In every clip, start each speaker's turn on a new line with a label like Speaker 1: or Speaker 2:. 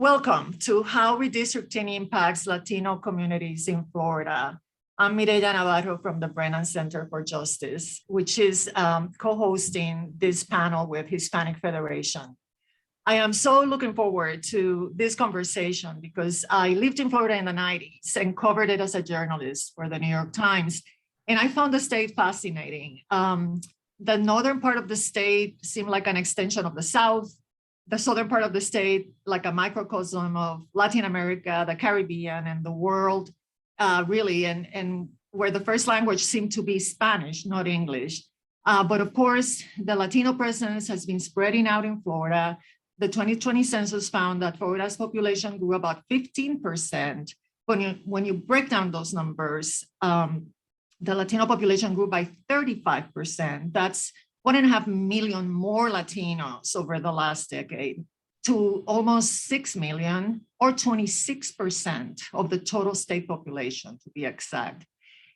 Speaker 1: Welcome to How Redistricting Impacts Latino Communities in Florida. I'm Mireya Navarro from the Bren Center for Justice, which is co-hosting this panel with Hispanic Federation. I am so looking forward to this conversation because I lived in Florida in the 90s and covered it as a journalist for the New York Times. And I found the state fascinating. The northern part of the state seemed like an extension of the South. The southern part of the state, like a microcosm of Latin America, the Caribbean, and the world, really, and where the first language seemed to be Spanish, not English. But of course, the Latino presence has been spreading out in Florida. The 2020 census found that Florida's population grew about 15%. When you break down those numbers, the Latino population grew by 35%. That's 1.5 million more Latinos over the last decade to almost 6 million, or 26% of the total state population, to be exact.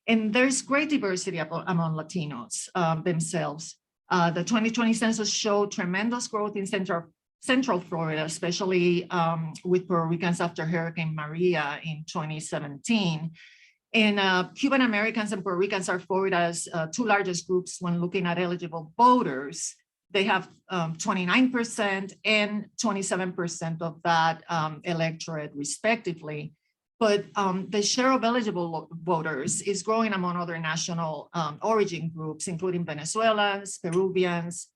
Speaker 1: And there's great diversity among Latinos themselves. The 2020 census showed tremendous growth in Central Florida, especially with Puerto Ricans after Hurricane Maria in 2017. And Cuban Americans and Puerto Ricans are Florida's two largest groups when looking at eligible voters. They have 29% and 27% of that electorate, respectively. But the share of eligible voters is growing among other national origin groups, including Venezuelans, Peruvians,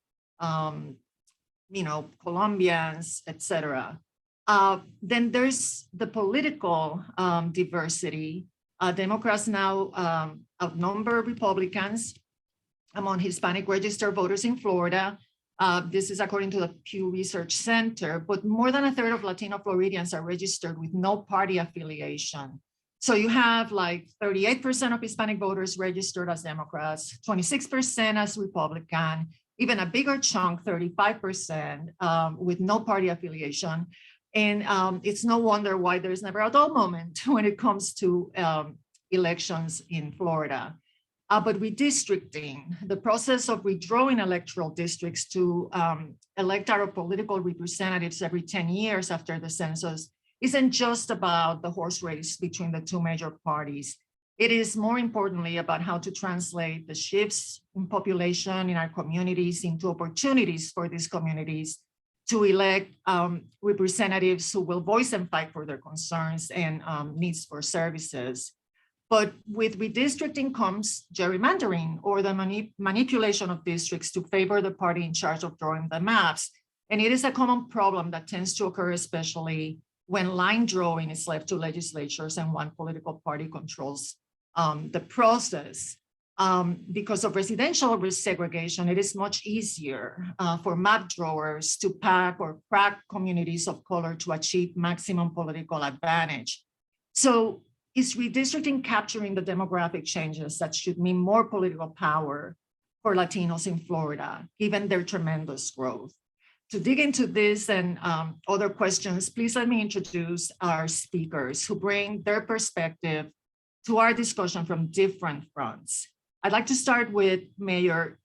Speaker 1: Colombians, etc. Then there's the political diversity. Democrats now outnumber Republicans among Hispanic registered voters in Florida. This is according to the Pew Research Center, but more than a third of Latino Floridians are registered with no party affiliation. So you have like 38% of Hispanic voters registered as Democrats, 26% as Republican, even a bigger chunk, 35%, with no party affiliation. And it's no wonder why there's never a dull moment when it comes to elections in Florida. But redistricting, the process of redrawing electoral districts to elect our political representatives every 10 years after the census, isn't just about the horse race between the two major parties. It is more importantly about how to translate the shifts in population in our communities into opportunities for these communities to elect representatives who will voice and fight for their concerns and needs for services. But with redistricting comes gerrymandering, or the manipulation of districts to favor the party in charge of drawing the maps. And it is a common problem that tends to occur, especially when line drawing is left to legislatures and one political party controls the process. Because of residential segregation, it is much easier for map drawers to pack or crack communities of color to achieve maximum political advantage. So is redistricting capturing the demographic changes that should mean more political power for Latinos in Florida, given their tremendous growth? To dig into this and other questions, please let me introduce our speakers who bring their perspective to our discussion from different fronts. I'd like to start with Mayor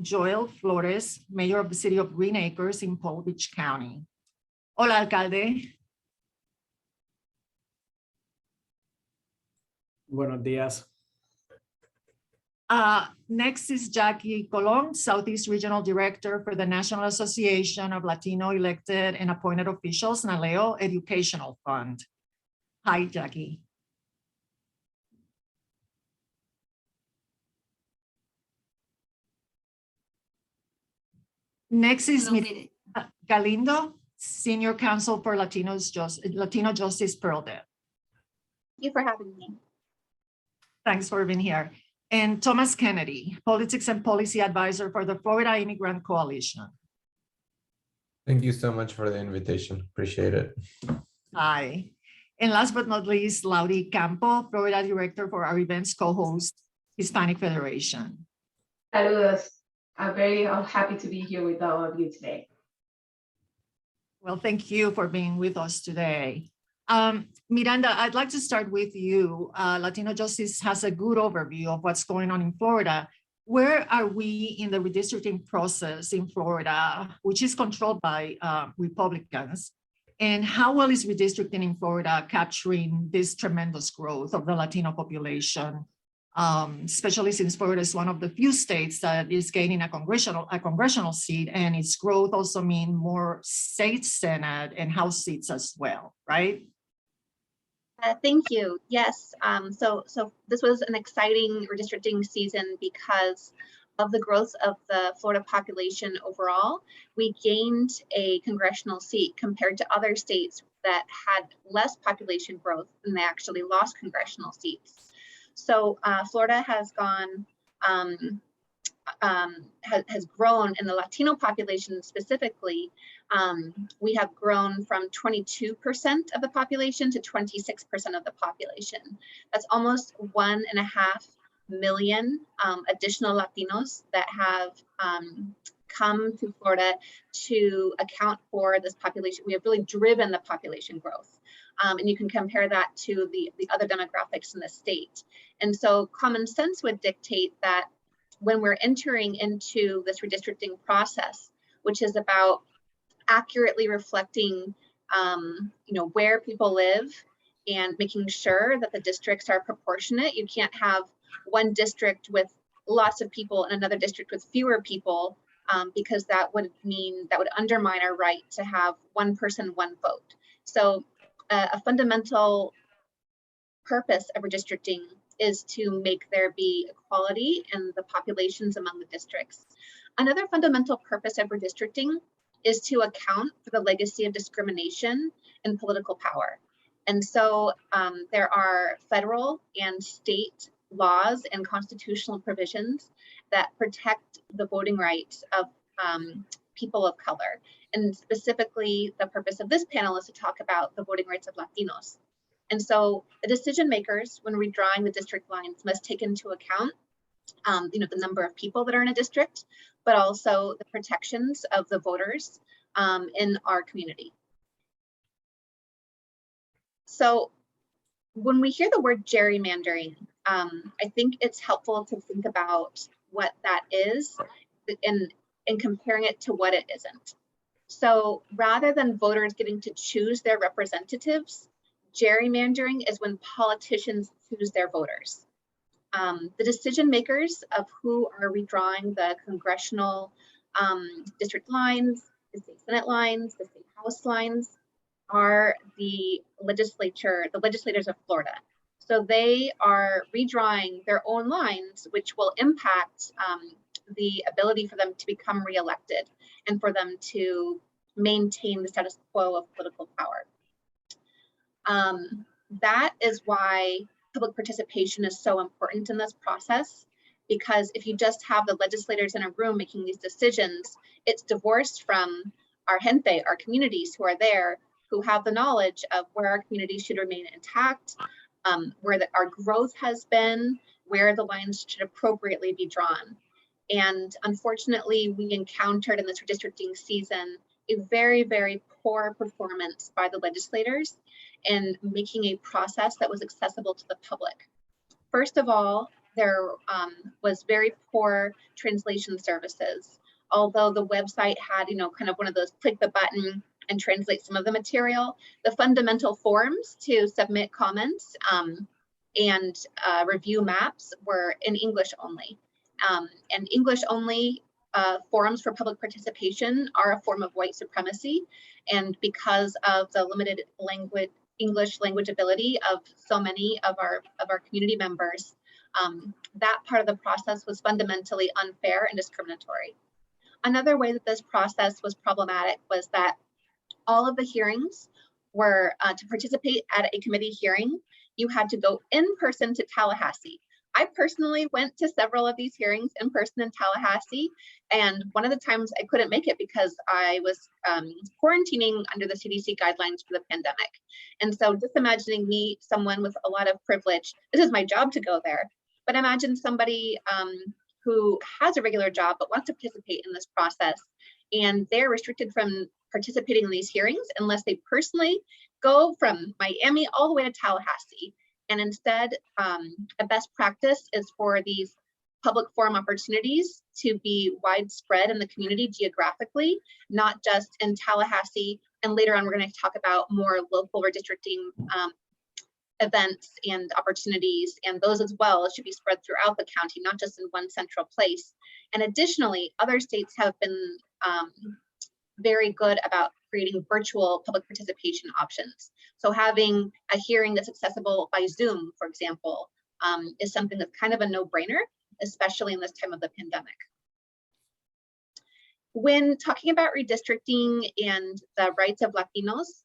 Speaker 1: Joel Flores, Mayor of the City of Green Acres in Palm Beach County. Hola, alcalde.
Speaker 2: Buenos días.
Speaker 1: Next is Jackie Colón, Southeast Regional Director for the National Association of Latino Elected and Appointed Officials, NALEO Educational Fund. Hi, Jackie. Next is Galindo, Senior Counsel for Latino Justice, PRLDEF.
Speaker 3: Thank you for having me.
Speaker 1: Thanks for being here. And Thomas Kennedy, Politics and Policy Advisor for the Florida Immigrant Coalition.
Speaker 4: Thank you so much for the invitation. Appreciate it.
Speaker 1: Hi. And last but not least, Laudi Campo, Florida Director for our events co-host, Hispanic Federation.
Speaker 5: Saludos. I'm very happy to be here with all of you today.
Speaker 1: Well, thank you for being with us today. Miranda, I'd like to start with you. Latino Justice has a good overview of what's going on in Florida. Where are we in the redistricting process in Florida, which is controlled by Republicans? And how well is redistricting in Florida capturing this tremendous growth of the Latino population, especially since Florida is one of the few states that is gaining a congressional seat, and its growth also means more state senate and House seats as well, right?
Speaker 3: Thank you. Yes. So this was an exciting redistricting season because of the growth of the Florida population overall. We gained a congressional seat compared to other states that had less population growth, and they actually lost congressional seats. So Florida has gone, has grown in the Latino population specifically. We have grown from 22% of the population to 26% of the population. That's almost 1.5 million additional Latinos that have come to Florida to account for this population. We have really driven the population growth. And you can compare that to the other demographics in the state. And so common sense would dictate that when we're entering into this redistricting process, which is about accurately reflecting where people live and making sure that the districts are proportionate. You can't have one district with lots of people and another district with fewer people, because that would undermine our right to have one person, one vote. So a fundamental purpose of redistricting is to make there be equality in the populations among the districts. Another fundamental purpose of redistricting is to account for the legacy of discrimination in political power. And so there are federal and state laws and constitutional provisions that protect the voting rights of people of color. And specifically, the purpose of this panel is to talk about the voting rights of Latinos. And so the decision makers, when redrawing the district lines, must take into account the number of people that are in a district, but also the protections of the voters in our community. So when we hear the word gerrymandering, I think it's helpful to think about what that is and comparing it to what it isn't. So rather than voters getting to choose their representatives, gerrymandering is when politicians choose their voters. The decision makers of who are redrawing the congressional district lines, the state senate lines, the state house lines, are the legislators of Florida. So they are redrawing their own lines, which will impact the ability for them to become reelected and for them to maintain the status quo of political power. That is why public participation is so important in this process, because if you just have the legislators in a room making these decisions, it's divorced from our gente, our communities who are there, who have the knowledge of where our community should remain intact, where our growth has been, where the lines should appropriately be drawn. And unfortunately, we encountered in this redistricting season a very, very poor performance by the legislators in making a process that was accessible to the public. First of all, there was very poor translation services. Although the website had, kind of one of those click the button and translate some of the material, the fundamental forms to submit comments and review maps were in English only. And English only forums for public participation are a form of white supremacy. And because of the limited English language ability of so many of our community members, that part of the process was fundamentally unfair and discriminatory. Another way that this process was problematic was that all of the hearings were, to participate at a committee hearing, you had to go in person to Tallahassee. I personally went to several of these hearings in person in Tallahassee, and one of the times I couldn't make it because I was quarantining under the CDC guidelines for the pandemic. And so just imagining me, someone with a lot of privilege, this is my job to go there, but imagine somebody who has a regular job but wants to participate in this process, and they're restricted from participating in these hearings unless they personally go from Miami all the way to Tallahassee. And instead, a best practice is for these public forum opportunities to be widespread in the community geographically, not just in Tallahassee And later on, we're going to talk about more local redistricting events and opportunities, and those as well should be spread throughout the county, not just in one central place. And additionally, other states have been very good about creating virtual public participation options. So having a hearing that's accessible by Zoom, for example, is something that's kind of a no-brainer, especially in this time of the pandemic. When talking about redistricting and the rights of Latinos,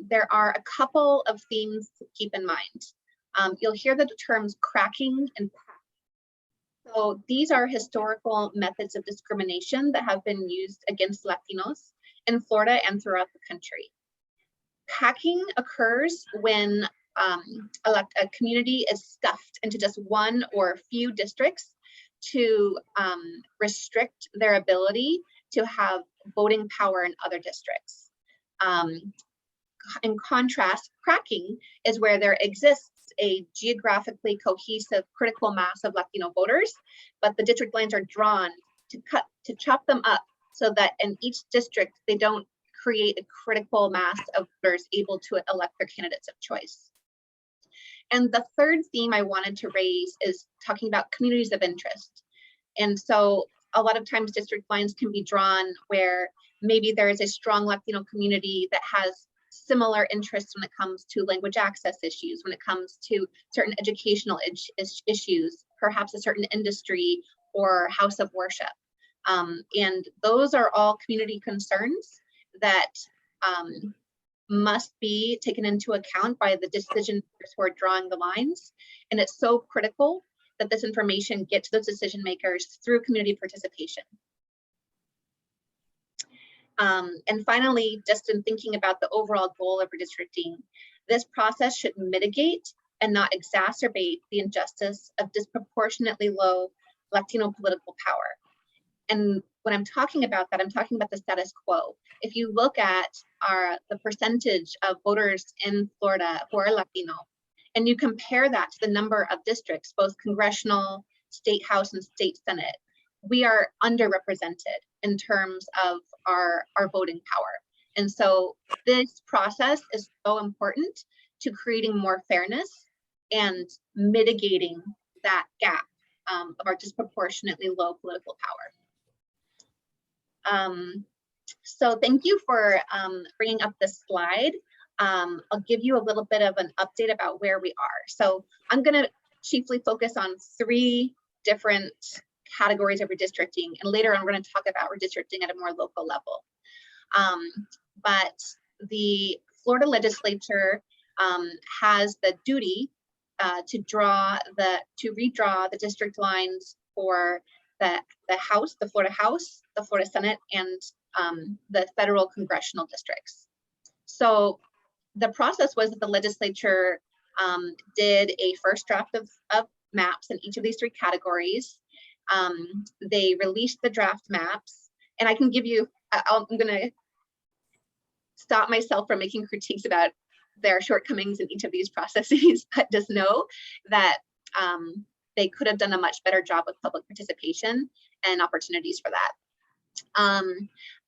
Speaker 3: there are a couple of themes to keep in mind. You'll hear the terms cracking and pack. So these are historical methods of discrimination that have been used against Latinos in Florida and throughout the country. Packing occurs when a community is stuffed into just one or few districts to restrict their ability to have voting power in other districts. In contrast, cracking is where there exists a geographically cohesive critical mass of Latino voters, but the district lines are drawn to chop them up so that in each district, they don't create a critical mass of voters able to elect their candidates of choice. And the third theme I wanted to raise is talking about communities of interest. And so a lot of times district lines can be drawn where maybe there is a strong Latino community that has similar interests when it comes to language access issues, when it comes to certain educational issues, perhaps a certain industry or house of worship. And those are all community concerns that must be taken into account by the decision makers who are drawing the lines. And it's so critical that this information get to those decision makers through community participation. And finally, just in thinking about the overall goal of redistricting, this process should mitigate and not exacerbate the injustice of disproportionately low Latino political power. And when I'm talking about that, I'm talking about the status quo. If you look at the percentage of voters in Florida who are Latino, and you compare that to the number of districts, both congressional, state house, and state senate, we are underrepresented in terms of our voting power. And so this process is so important to creating more fairness and mitigating that gap of our disproportionately low political power. So thank you for bringing up this slide. I'll give you a little bit of an update about where we are. So I'm going to chiefly focus on 3 different categories of redistricting, and later on we're going to talk about redistricting at a more local level. But the Florida legislature has the duty to redraw the district lines for the House, the Florida House, the Florida Senate, and the federal congressional districts. So the process was that the legislature did a first draft of maps in each of these 3 categories. They released the draft maps, and I can give you, I'm going to stop myself from making critiques about their shortcomings in each of these processes, but just know that they could have done a much better job with public participation and opportunities for that.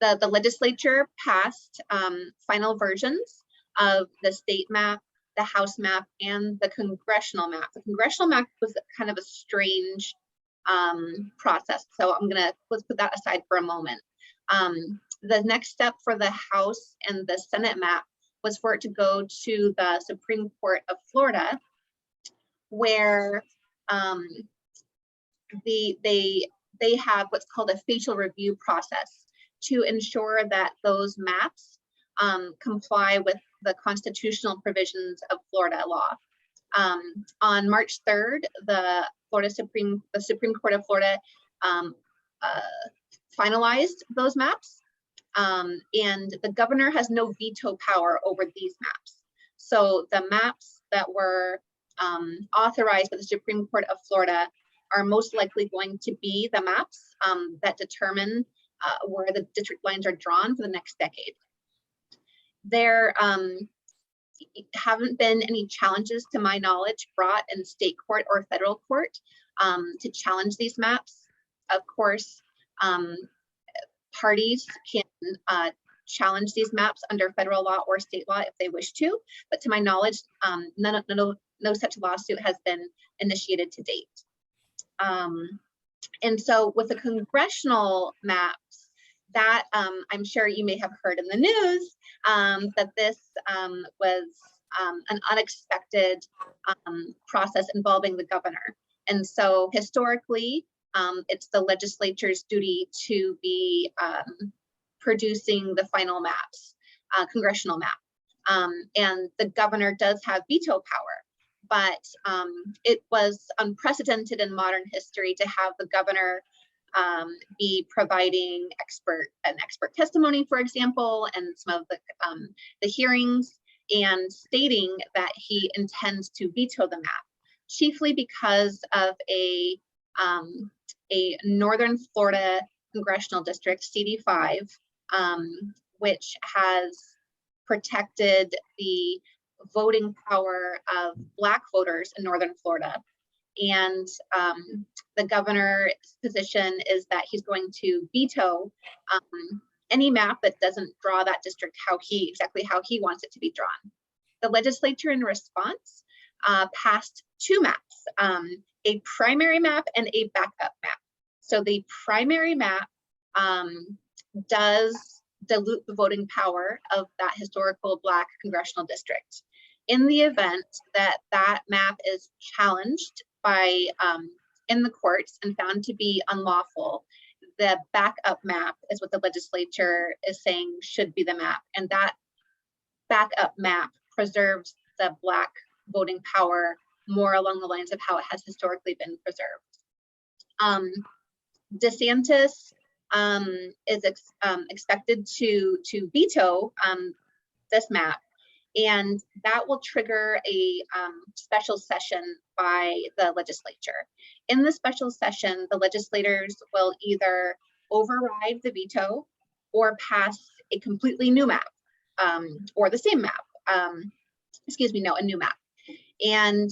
Speaker 3: The legislature passed final versions of the state map, the House map, and the congressional map. The congressional map was kind of a strange process, so let's put that aside for a moment. The next step for the House and the Senate map was for it to go to the Supreme Court of Florida, where they have what's called a facial review process to ensure that those maps comply with the constitutional provisions of Florida law. On March 3rd, the Supreme Court of Florida finalized those maps, and the governor has no veto power over these maps. So the maps that were authorized by the Supreme Court of Florida are most likely going to be the maps that determine where the district lines are drawn for the next decade. There haven't been any challenges, to my knowledge, brought in state court or federal court to challenge these maps. Of course, parties can challenge these maps under federal law or state law if they wish to, but to my knowledge, no such lawsuit has been initiated to date. And so with the congressional maps, that I'm sure you may have heard in the news that this was an unexpected process involving the governor. And so historically, it's the legislature's duty to be producing the final maps, congressional map. And the governor does have veto power, but it was unprecedented in modern history to have the governor be providing expert testimony, for example, and some of the hearings, and stating that he intends to veto the map, chiefly because of a Northern Florida congressional district, CD5, which has protected the voting power of Black voters in Northern Florida. And the governor's position is that he's going to veto any map that doesn't draw that district exactly how he wants it to be drawn. The legislature in response passed two maps, a primary map and a backup map. So the primary map does dilute the voting power of that historical Black congressional district. In the event that that map is challenged by in the courts and found to be unlawful, the backup map is what the legislature is saying should be the map. And that backup map preserves the Black voting power more along the lines of how it has historically been preserved. DeSantis is expected to veto this map, and that will trigger a special session by the legislature. In the special session, the legislators will either override the veto or pass a completely new map, or the same map, excuse me, no, a new map. And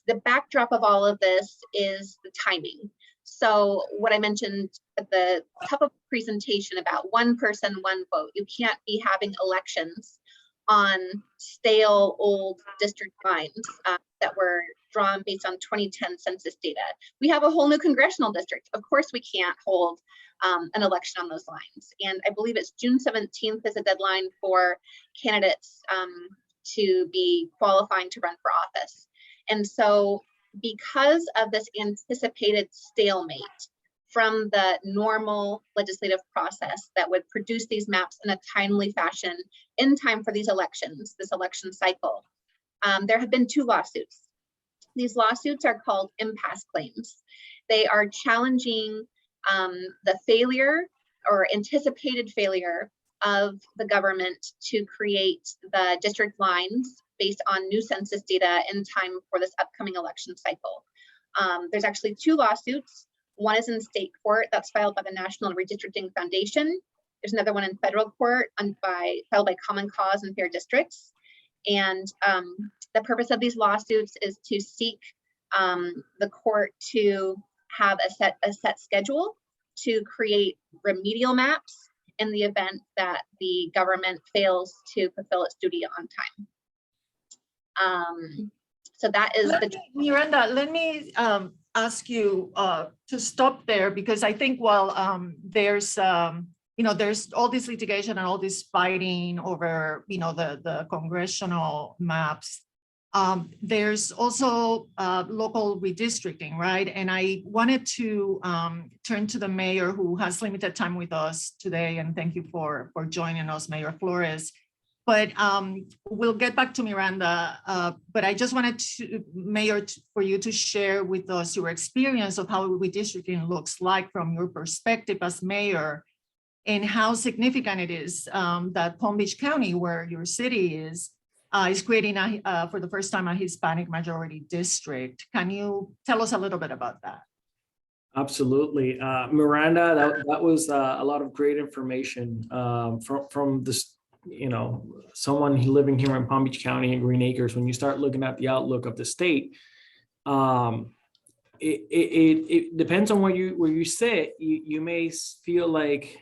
Speaker 3: the backdrop of all of this is the timing. So what I mentioned at the top of the presentation about one person, one vote, you can't be having elections on stale old district lines that were drawn based on 2010 census data. We have a whole new congressional district. Of course, we can't hold an election on those lines. And I believe it's June 17th is a deadline for candidates to be qualifying to run for office. And so because of this anticipated stalemate from the normal legislative process that would produce these maps in a timely fashion in time for these elections, this election cycle, there have been two lawsuits. These lawsuits are called impasse claims. They are challenging the failure or anticipated failure of the government to create the district lines based on new census data in time for this upcoming election cycle. There's actually two lawsuits. One is in state court that's filed by the National Redistricting Foundation. There's another one in federal court filed by Common Cause and Fair Districts. And the purpose of these lawsuits is to seek the court to have a set schedule to create remedial maps in the event that the government fails to fulfill its duty on time. So that is
Speaker 1: Miranda, let me ask you to stop there, because I think while there's there's all this litigation and all this fighting over the congressional maps, there's also local redistricting, right? And I wanted to turn to the mayor, who has limited time with us today, and thank you for joining us, Mayor Flores. But we'll get back to Miranda, but I just wanted to, Mayor, for you to share with us your experience of how redistricting looks like from your perspective as mayor, and how significant it is that Palm Beach County, where your city is creating for the first time a Hispanic majority district. Can you tell us a little bit about that?
Speaker 2: Absolutely. Miranda, that was a lot of great information from this, someone living here in Palm Beach County and Green Acres. When you start looking at the outlook of the state, it depends on where you sit. You may feel like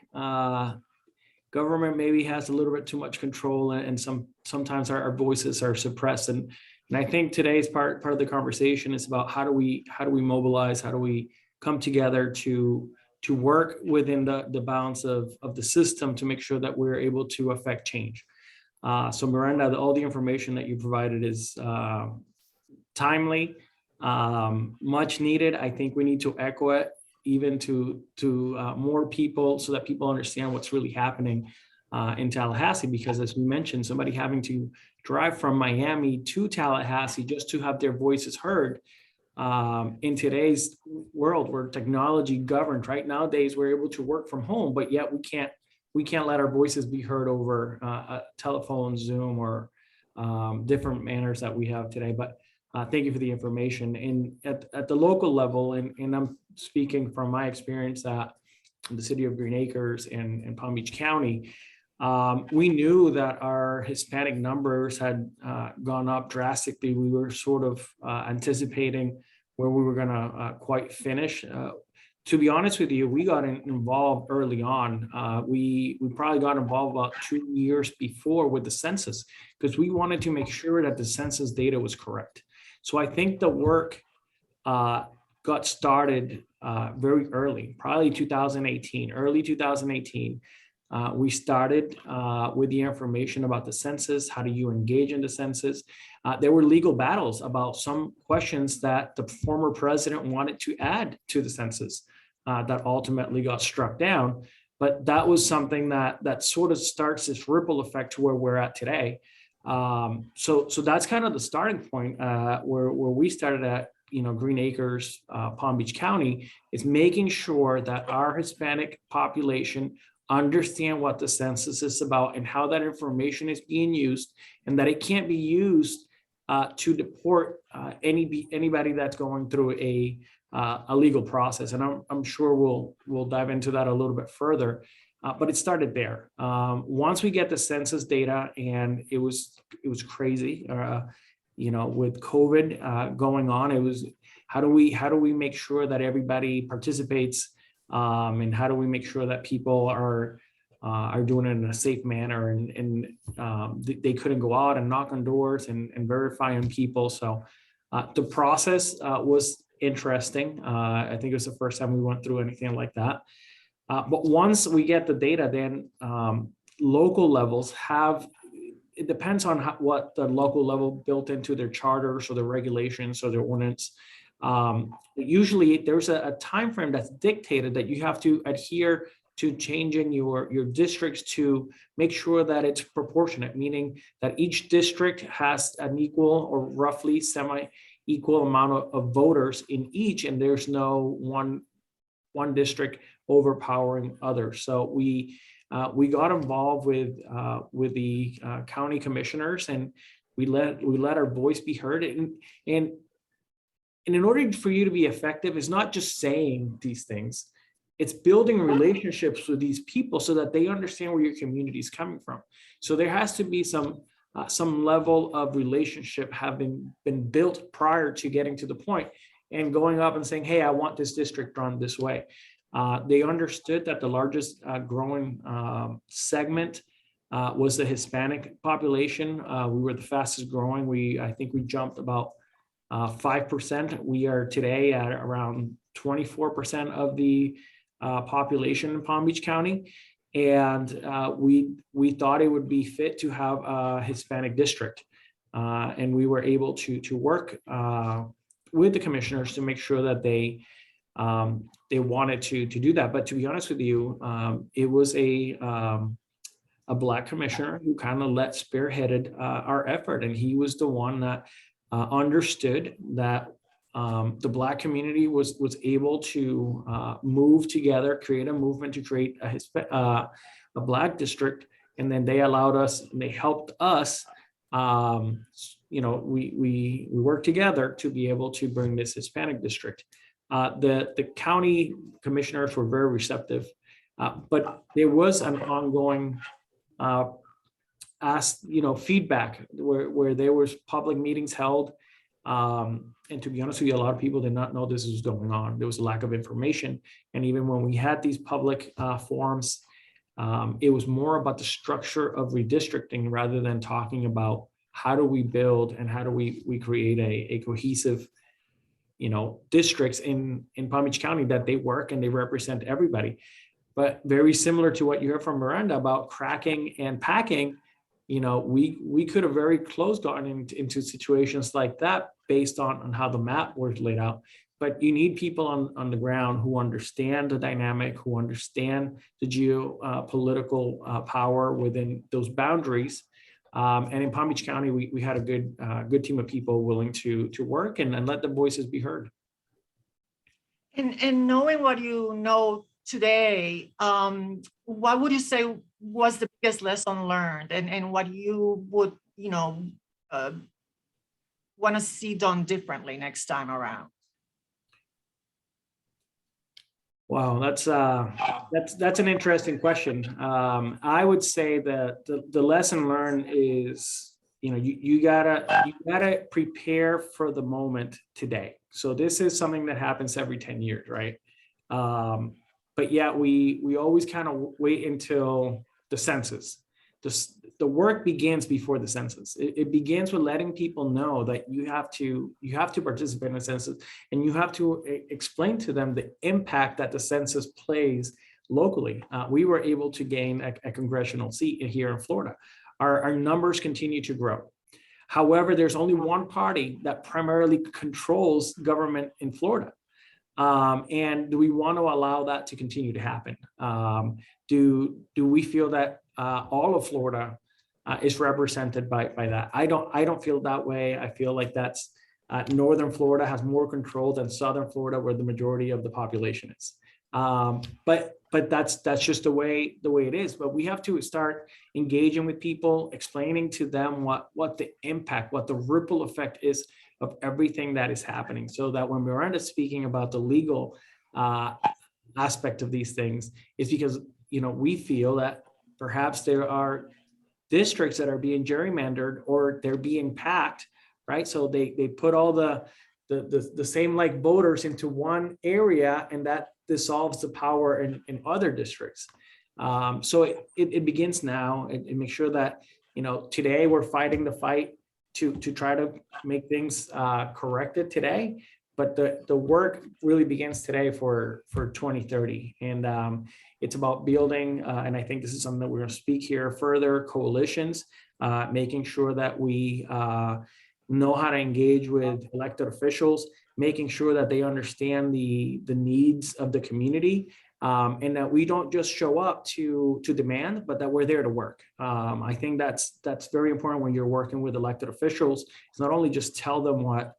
Speaker 2: government maybe has a little bit too much control, and sometimes our voices are suppressed. And I think today's part of the conversation is about how do we mobilize, how do we come together to work within the bounds of the system to make sure that we're able to affect change. So Miranda, all the information that you provided is timely, much needed. I think we need to echo it even to more people so that people understand what's really happening in Tallahassee, because as we mentioned, somebody having to drive from Miami to Tallahassee just to have their voices heard in today's world where technology governs, right? Nowadays, we're able to work from home, but yet we can't let our voices be heard over a telephone, Zoom, or different manners that we have today. But thank you for the information. And at the local level, and I'm speaking from my experience at the city of Green Acres and Palm Beach County, we knew that our Hispanic numbers had gone up drastically. We were sort of anticipating where we were going to quite finish. To be honest with you, we got involved early on. We probably got involved about 2 years before with the census, because we wanted to make sure that the census data was correct. So I think the work got started very early, probably 2018, early 2018. We started with the information about the census. How do you engage in the census? There were legal battles about some questions that the former president wanted to add to the census that ultimately got struck down. But that was something that sort of starts this ripple effect to where we're at today. So that's kind of the starting point where we started at, Green Acres, Palm Beach County, is making sure that our Hispanic population understand what the census is about and how that information is being used, and that it can't be used to deport anybody that's going through a legal process. And I'm sure we'll dive into that a little bit further. But it started there. Once we get the census data, and it was crazy, with COVID going on, it was how do we make sure that everybody participates, and how do we make sure that people are doing it in a safe manner, and they couldn't go out and knock on doors and verify on people. So the process was interesting. I think it was the first time we went through anything like that. But once we get the data, then local levels it depends on what the local level built into their charters or their regulations or their ordinance. Usually there's a time frame that's dictated that you have to adhere to changing your districts to make sure that it's proportionate, meaning that each district has an equal or roughly semi-equal amount of voters in each, and there's no one district overpowering others. So we got involved with the county commissioners, and we let our voice be heard. And in order for you to be effective, it's not just saying these things, it's building relationships with these people so that they understand where your community is coming from. So there has to be some level of relationship having been built prior to getting to the point and going up and saying, hey, I want this district run this way. They understood that the largest growing segment was the Hispanic population. We were the fastest growing. I think we jumped about 5%. We are today at around 24% of the population in Palm Beach County. And we thought it would be fit to have a Hispanic district. And we were able to work with the commissioners to make sure that they wanted to do that. But to be honest with you, it was a Black commissioner who kind of spearheaded our effort. And he was the one that understood that the Black community was able to move together, create a movement to create a Black district. And then they allowed us, and they helped us, we worked together to be able to bring this Hispanic district. The county commissioners were very receptive, but there was an ongoing feedback where there was public meetings held. And to be honest with you, a lot of people did not know this was going on. There was a lack of information. And even when we had these public forums, It was more about the structure of redistricting rather than talking about how do we build and how do we create a cohesive, districts in Palm Beach County that they work and they represent everybody. But very similar to what you heard from Miranda about cracking and packing, we could have very close gotten into situations like that based on how the map was laid out. But you need people on the ground who understand the dynamic, who understand the geopolitical power within those boundaries. And in Palm Beach County, we had a good team of people willing to work and let the voices be heard.
Speaker 1: And knowing what you know today, what would you say was the biggest lesson learned, and what you would, want to see done differently next time around?
Speaker 2: Wow, that's an interesting question. I would say that the lesson learned is, you gotta prepare for the moment today. So this is something that happens every 10 years, right? But yet we always kind of wait until the census. The work begins before the census. It begins with letting people know that you have to participate in the census, and you have to explain to them the impact that the census plays locally. We were able to gain a congressional seat here in Florida. Our numbers continue to grow. However, there's only one party that primarily controls government in Florida. And do we want to allow that to continue to happen? Do we feel that all of Florida is represented by that? I don't feel that way. I feel like that's Northern Florida has more control than Southern Florida, where the majority of the population is. But that's just the way it is. But we have to start engaging with people, explaining to them what the impact, what the ripple effect is of everything that is happening, so that when Miranda's speaking about the legal aspect of these things, is because we feel that perhaps there are districts that are being gerrymandered or they're being packed, right? So they put all the same like voters into one area, and that dissolves the power in other districts. So it begins now, and make sure that today we're fighting the fight to try to make things corrected today, but the work really begins today for 2030, and it's about building, and I think this is something that we're going to speak here further, coalitions, making sure that we know how to engage with elected officials, making sure that they understand the needs of the community, and that we don't just show up to demand, but that we're there to work. I think that's very important when you're working with elected officials. It's not only just tell them what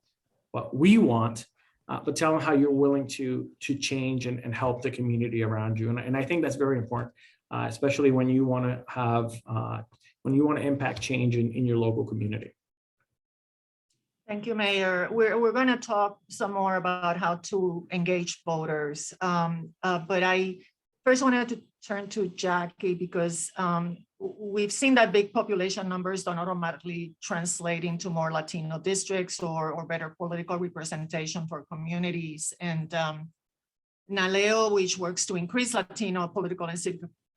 Speaker 2: we want, but tell them how you're willing to change and help the community around you. And I think that's very important, especially when you want to have when you want to impact change in your local community.
Speaker 1: Thank you, Mayor. We're going to talk some more about how to engage voters, but I first wanted to turn to Jackie, because we've seen that big population numbers don't automatically translate into more Latino districts or better political representation for communities. And NALEO, which works to increase Latino political and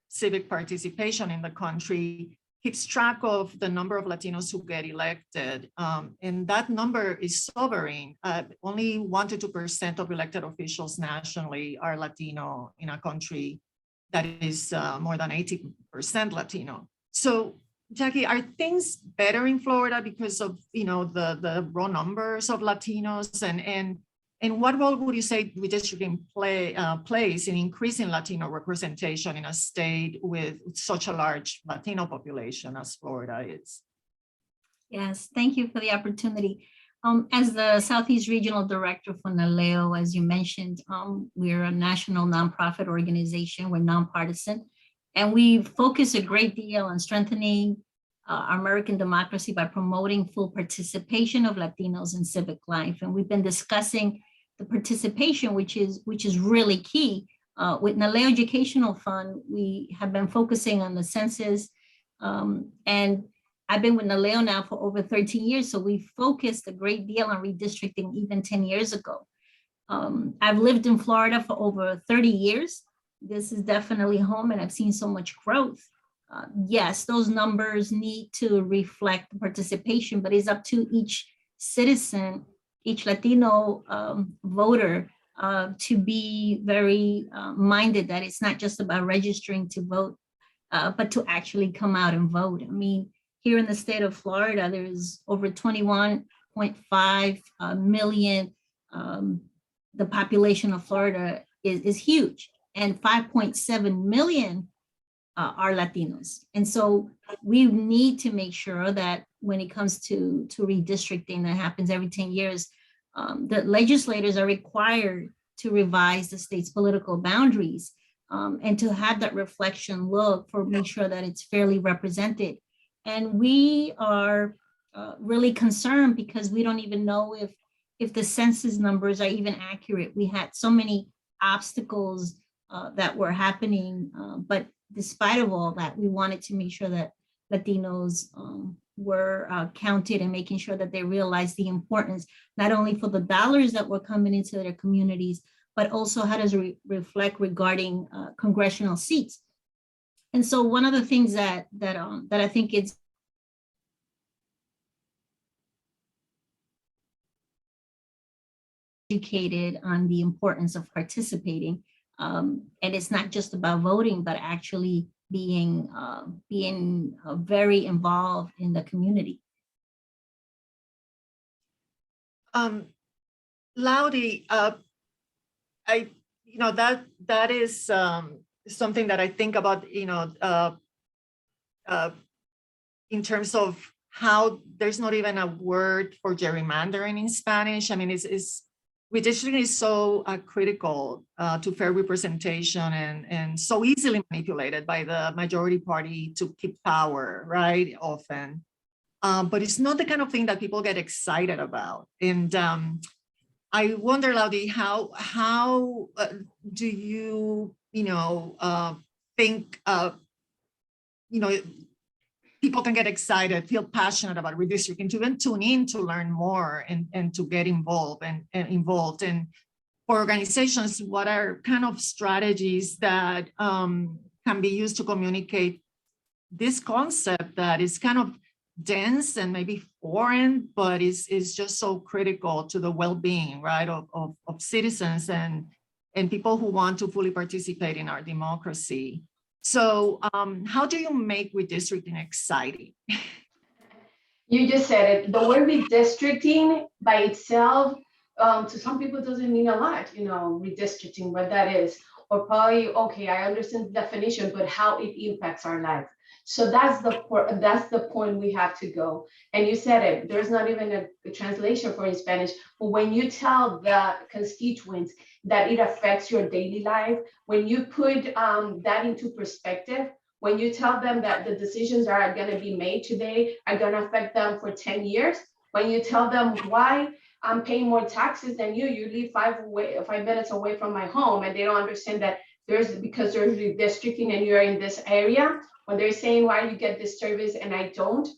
Speaker 1: civic participation in the country, keeps track of the number of Latinos who get elected. And that number is sobering. Only 1 to 2% of elected officials nationally are Latino in a country that is more than 80% Latino. So Jackie, are things better in Florida because of the raw numbers of Latinos, and what role would you say redistricting plays in increasing Latino representation in a state with such a large Latino population as Florida is?
Speaker 6: Yes, thank you for the opportunity. As the Southeast Regional Director for NALEO, as you mentioned, we're a national nonprofit organization. We're nonpartisan, and we focus a great deal on strengthening our American democracy by promoting full participation of Latinos in civic life. And we've been discussing the participation, which is really key. With NALEO Educational Fund, we have been focusing on the census, and I've been with NALEO now for over 13 years, so we focused a great deal on redistricting even 10 years ago. I've lived in Florida for over 30 years, this is definitely home, and I've seen so much growth. Yes, those numbers need to reflect participation, but it's up to each citizen, each Latino voter to be very minded that it's not just about registering to vote, but to actually come out and vote. I mean, here in the state of Florida, there's over 21.5 million. The population of Florida is huge, and 5.7 million are Latinos. And so we need to make sure that when it comes to redistricting that happens every 10 years, that legislators are required to revise the state's political boundaries and to have that reflection look for make sure that it's fairly represented. And we are really concerned because we don't even know if the census numbers are even accurate. We had so many obstacles that were happening, but despite of all that, we wanted to make sure that Latinos were counted and making sure that they realize the importance, not only for the dollars that were coming into their communities, but also how does it reflect regarding congressional seats. And so one of the things that I think it's educated on the importance of participating. And it's not just about voting, but actually being very involved in the community.
Speaker 1: Laudi, that is something that I think about, in terms of how there's not even a word for gerrymandering in Spanish. I mean, redistricting is so critical to fair representation and so easily manipulated by the majority party to keep power, right, often. But it's not the kind of thing that people get excited about. And I wonder, Laudi, how do you, think, people can get excited, feel passionate about redistricting, to even tune in to learn more and to get involved and involved. And for organizations, what are kind of strategies that can be used to communicate this concept that is kind of dense and maybe foreign, but is just so critical to the well-being, right, of citizens and people who want to fully participate in our democracy. So how do you make redistricting exciting?
Speaker 5: You just said it. The word redistricting by itself, to some people doesn't mean a lot, redistricting, what that is. Or probably, okay, I understand the definition, but how it impacts our life. So that's the point we have to go. And you said it, there's not even a translation for in Spanish, but when you tell the constituents that it affects your daily life, when you put that into perspective, when you tell them that the decisions that are gonna be made today are gonna affect them for 10 years, when you tell them why I'm paying more taxes than you live 5 minutes away from my home, and they don't understand that because there's redistricting and you're in this area, when they're saying why you get this service and I don't,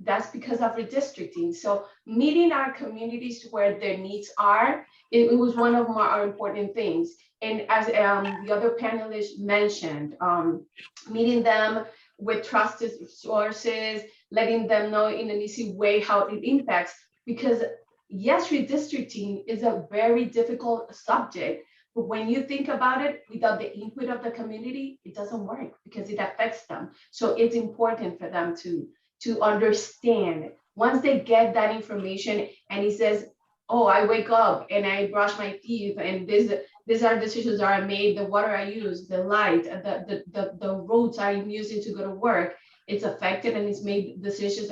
Speaker 5: that's because of redistricting. So meeting our communities where their needs are, it was one of our important things. And as the other panelists mentioned, meeting them with trusted sources, letting them know in an easy way how it impacts, because yes, redistricting is a very difficult subject, but when you think about it, without the input of the community, it doesn't work because it affects them. So it's important for them to understand. Once they get that information and he says, oh, I wake up and I brush my teeth and these are decisions that are made, the water I use, the light, the roads I'm using to go to work, it's affected and it's made decisions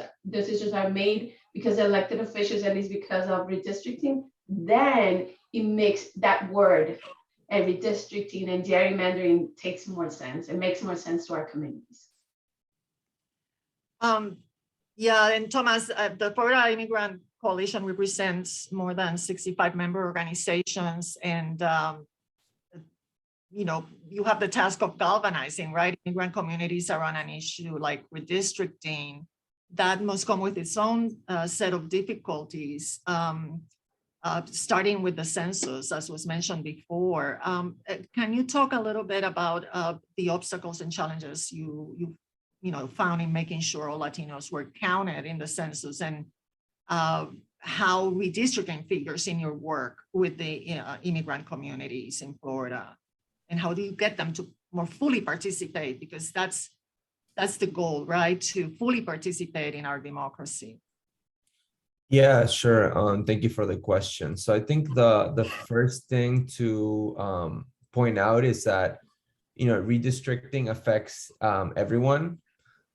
Speaker 5: are made because elected officials and it's because of redistricting, then it makes that word and redistricting and gerrymandering takes more sense. It makes more sense to our communities.
Speaker 1: Yeah, and Thomas, the Florida Immigrant Coalition represents more than 65 member organizations, and you have the task of galvanizing, right, immigrant communities around an issue like redistricting that must come with its own set of difficulties. starting with the census, as was mentioned before. Can you talk a little bit about the obstacles and challenges you found in making sure all Latinos were counted in the census, and how redistricting figures in your work with the immigrant communities in Florida, and how do you get them to more fully participate? Because that's the goal, right? To fully participate in our democracy.
Speaker 4: Yeah, sure. Thank you for the question. So I think the first thing to point out is that, redistricting affects everyone.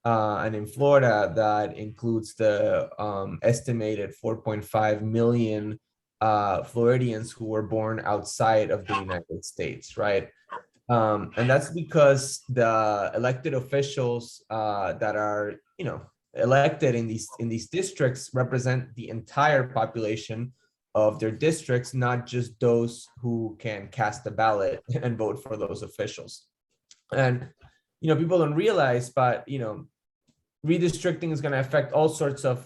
Speaker 4: And in Florida, that includes the estimated 4.5 million Floridians who were born outside of the United States, right? And that's because the elected officials that are, elected in these districts represent the entire population of their districts, not just those who can cast a ballot and vote for those officials. And people don't realize, but redistricting is going to affect all sorts of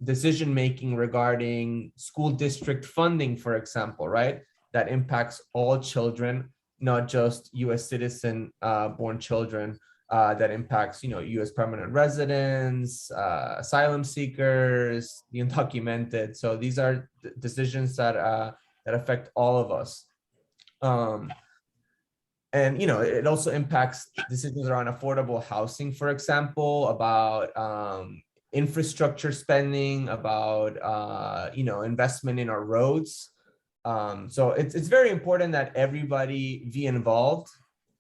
Speaker 4: decision making regarding school district funding, for example, right? That impacts all children, not just U.S. citizen born children. That impacts, U.S. permanent residents, asylum seekers, the undocumented. So these are decisions that affect all of us. And, it also impacts decisions around affordable housing, for example, about infrastructure spending, about, investment in our roads. So it's very important that everybody be involved.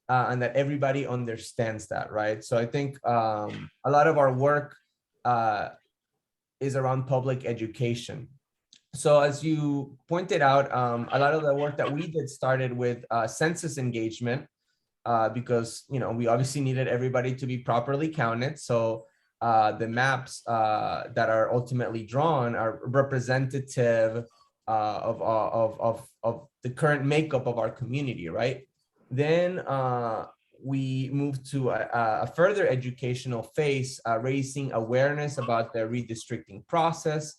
Speaker 4: And that everybody understands that, right? So I think a lot of our work is around public education. So as you pointed out, a lot of the work that we did started with census engagement because, we obviously needed everybody to be properly counted. So the maps that are ultimately drawn are representative of the current makeup of our community, right? Then we moved to a further educational phase, raising awareness about the redistricting process,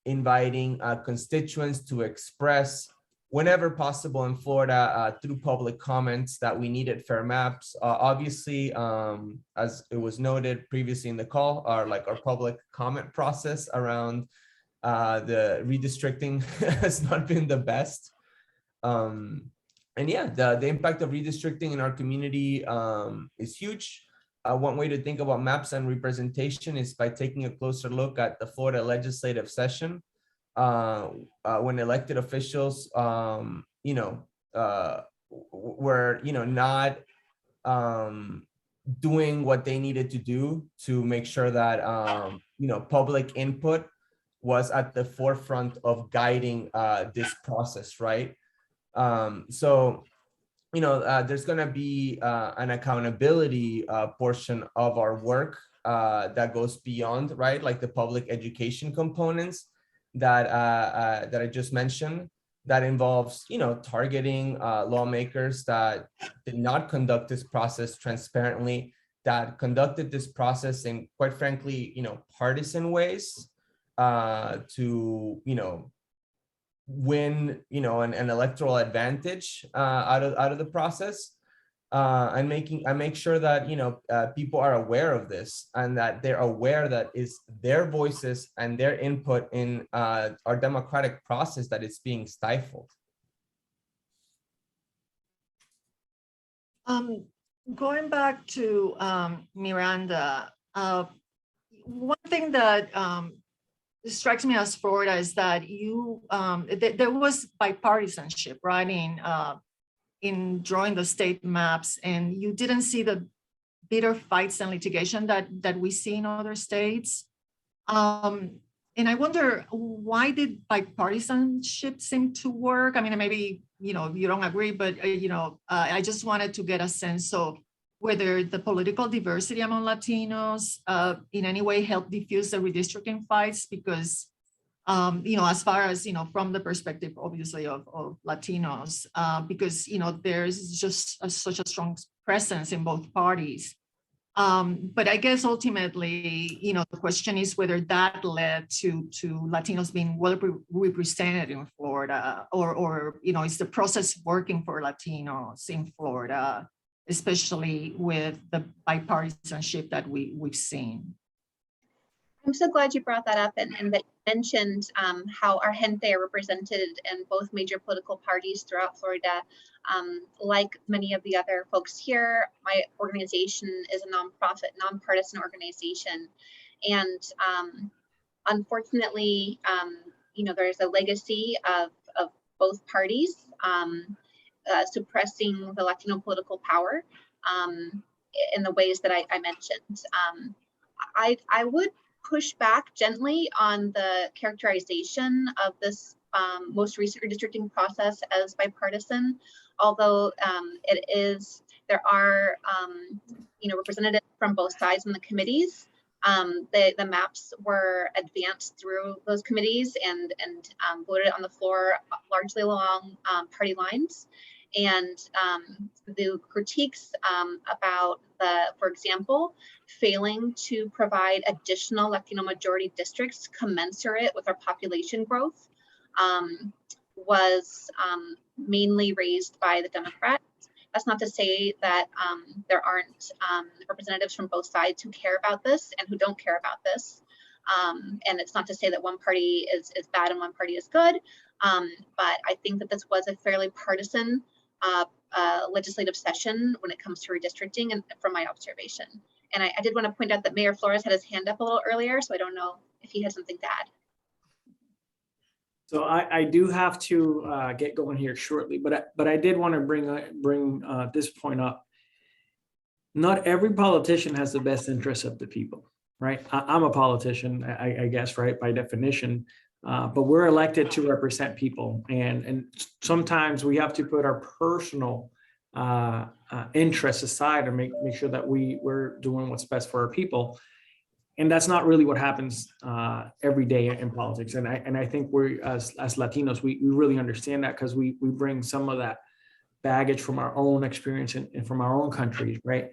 Speaker 4: inviting constituents to express whenever possible in Florida through public comments that we needed fair maps. Obviously, as it was noted previously in the call, our public comment process around the redistricting has not been the best. And yeah, the impact of redistricting in our community is huge. One way to think about maps and representation is by taking a closer look at the Florida legislative session, when elected officials, were, not doing what they needed to do to make sure that, public input was at the forefront of guiding this process, right? So, there's going to be an accountability portion of our work that goes beyond, right? Like the public education components that I just mentioned, that involves, targeting lawmakers that did not conduct this process transparently, that conducted this process in, quite frankly, partisan ways to, win, an electoral advantage out of the process, and make sure that people are aware of this, and that they're aware that is their voices and their input in our democratic process that is being stifled.
Speaker 1: Going back to Miranda, one thing that strikes me as Florida is that you there was bipartisanship, right, in drawing the state maps, and you didn't see the bitter fights and litigation that we see in other states. And I wonder, why did bipartisanship seem to work? I mean, maybe you don't agree, but I just wanted to get a sense of whether the political diversity among Latinos in any way helped diffuse the redistricting fights, because, as far as, from the perspective, obviously, of Latinos, because, there's just such a strong presence in both parties. But I guess ultimately, the question is whether that led to Latinos being well represented in Florida, or is the process working for Latinos in Florida, especially with the bipartisanship that we've seen.
Speaker 3: I'm so glad you brought that up, and that you mentioned how our gente are represented in both major political parties throughout Florida. Like many of the other folks here, my organization is a nonprofit, nonpartisan organization. And unfortunately, there's a legacy of both parties suppressing the Latino political power in the ways that I mentioned. I would push back gently on the characterization of this most recent redistricting process as bipartisan, although there are representatives from both sides in the committees. The maps were advanced through those committees and voted on the floor largely along party lines. And the critiques about for example, failing to provide additional Latino majority districts commensurate with our population growth was mainly raised by the Democrats. That's not to say that there aren't representatives from both sides who care about this and who don't care about this. And it's not to say that one party is bad and one party is good. But I think that this was a fairly partisan legislative session when it comes to redistricting, and from my observation. And I did want to point out that Mayor Flores had his hand up a little earlier, so I don't know if he has something to add.
Speaker 2: So I do have to get going here shortly, but I did want to bring this point up. Not every politician has the best interest of the people, right? I'm a politician, I guess, right, by definition. But we're elected to represent people, and sometimes we have to put our personal interests aside and make sure that we're doing what's best for our people. And that's not really what happens every day in politics. And I think we're as Latinos, we really understand that, because we bring some of that baggage from our own experience and from our own countries, right?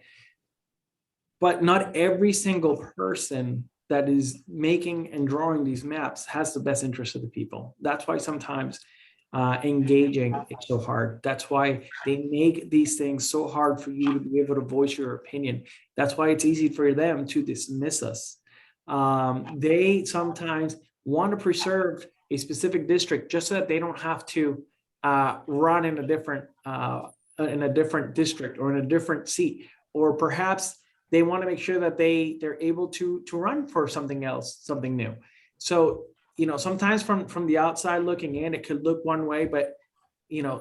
Speaker 2: But not every single person that is making and drawing these maps has the best interest of the people. That's why sometimes engaging is so hard. That's why they make these things so hard for you to be able to voice your opinion. That's why it's easy for them to dismiss us. They sometimes want to preserve a specific district just so that they don't have to run in a different district or in a different seat, or perhaps they want to make sure that they're able to run for something else, something new. So, sometimes from the outside looking in, it could look one way, but,